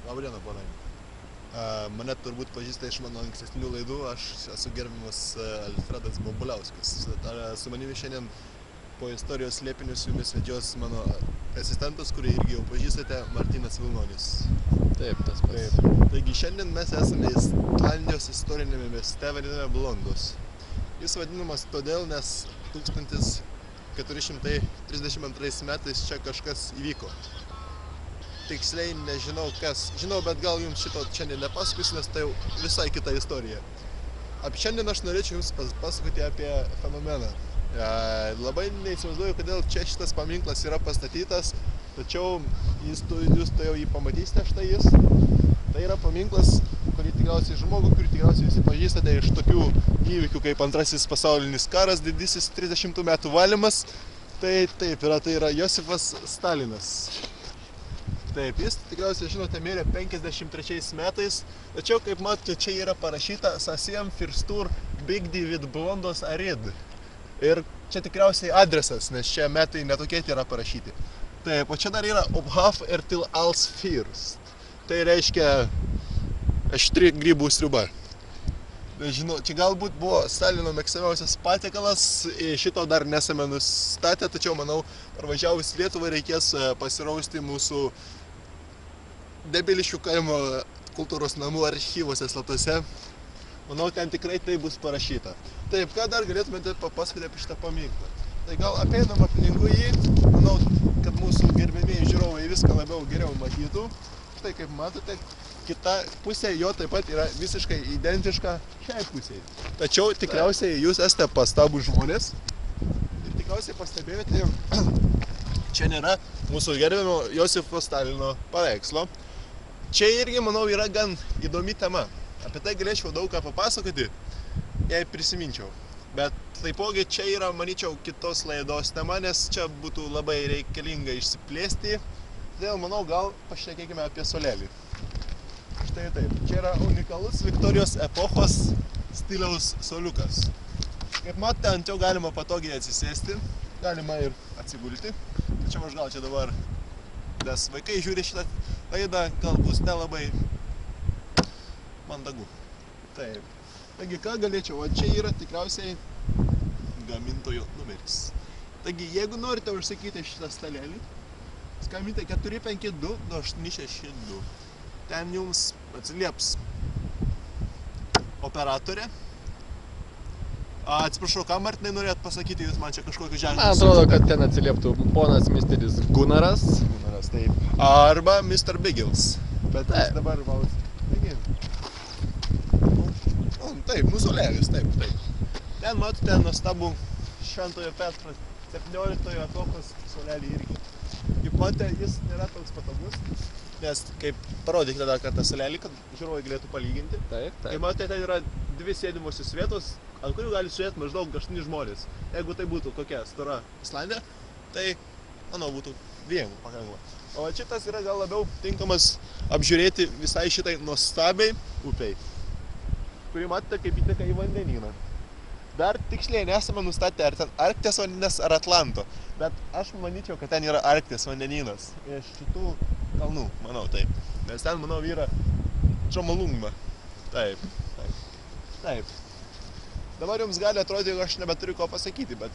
Labą dieną, ponai. Mane turbūt pažįsta iš mano ankstesnių laidų, aš esu gerbiamas Alfredas Bobuliauskas. Su manimi šiandien po istorijos slėpiniu su jumis vedžios mano asistentas, kurį irgi jau pažįstate, Martynas Vilnonis. Taip, tas pats. Taigi šiandien mes esame Islandijos istorinėme mieste vadiname Blondos. Jis vadinamas todėl, nes 1432 metais čia kažkas įvyko. Tiksliai nežinau kas. Žinau, bet gal jums šito šiandien nepasakosiu, nes tai jau visai kita istorija. Šiandien aš norėčiau jums pasakoti apie fenomeną. Labai neįsivaizduoju, kodėl čia šitas paminklas yra pastatytas, tačiau jūs to jau jį pamatysite, štai jis. Tai yra paminklas, kurį tikriausiai visi pažįstate iš tokių įvykių kaip Antrasis pasaulinis karas, didysis 30 metų valymas. Tai taip yra, tai yra Josifas Stalinas. Taip, jis tikriausiai žinote mirė 53 metais, tačiau kaip matote čia yra parašyta Sasiem Firstur Bigdi vid Blondos Arid. Ir čia tikriausiai adresas, nes čia metai netokie yra parašyti. Taip, o čia dar yra Obhaf ir til als First. Tai reiškia aštri grybų sriuba. Žinau, čia galbūt buvo Stalino mėgstamiausias patiekalas, šito dar nesame nustatę, tačiau manau, parvažiavus Lietuvą reikės pasirausti mūsų Debiliškių kaimo kultūros namų archyvuose slaptose. Manau, ten tikrai tai bus parašyta. Taip, ką dar galėtumėte papasakoti apie šitą paminklą? Tai gal apeinam aplinkui jį, manau, kad mūsų gerbėmieji žiūrovai viską geriau matytų. Štai kaip matote, kita pusė jo taip pat yra visiškai identiška šiai pusėje. Tačiau tikriausiai jūs esate pastabūs žmonės ir tikriausiai pastebėjote, čia nėra mūsų gerbiamo Josifo Stalino paveikslo. Čia irgi, manau, yra gan įdomi tema. Apie tai galėčiau daug ką papasakoti, jei prisiminčiau. Bet taipogi čia yra, manyčiau, kitos laidos tema, nes čia būtų labai reikalinga išsiplėsti. Todėl, manau, gal pašnekėkime apie suolelį. Štai taip. Čia yra unikalus Viktorijos epochos stiliaus suoliukas. Kaip matote, ant jo galima patogiai atsisėsti, galima ir atsigulti. Tačiau aš gal čia dabar, nes vaikai žiūri šitą laidą, gal bus nelabai mandagu. Taip. Taigi, ką galėčiau? O čia yra tikriausiai gamintojo numeris. Taigi, jeigu norite užsakyti šitą stalelį, skambinkite 452 2862. Ten jums atsilieps operatorė. Atsiprašau, ką Martinai norėt pasakyti, jūs man čia kažkokius ženklus? Man atrodo, kad ten atsilieptų ponas misteris Gunaras. Gunaras, taip. Arba Mr. Biggles. Bet jis dabar vaus. Taigi. Taip, musuolėlis, taip. Ten matote nuostabų Šventojo Petro 17 epochos suolelį irgi. Kaip matote, jis nėra toks patogus, nes kaip parodykite dar kartą suolelį, kad žiūrovai galėtų palyginti. Taip. Kaip matote, ten yra dvi sėdimosios vietos, ant kurių gali sėdėti maždaug 8 žmonės. Jeigu tai būtų kokia stora Islandija, tai, manau, būtų 2 pakankama. O šitas yra gal labiau tinkamas apžiūrėti visai šitai nuostabiai upei, kuri matote kaip įteka į vandenyną. Dar tiksliai nesame nustatę, ar ten Arktės vandenynas ar Atlanto, bet aš manyčiau, kad ten yra Arktės vandenynas. Iš šitų kalnų, manau, taip. Nes ten, manau, yra Džomolungma. Taip. Dabar jums gali atrodyti, jog aš nebeturiu ko pasakyti, bet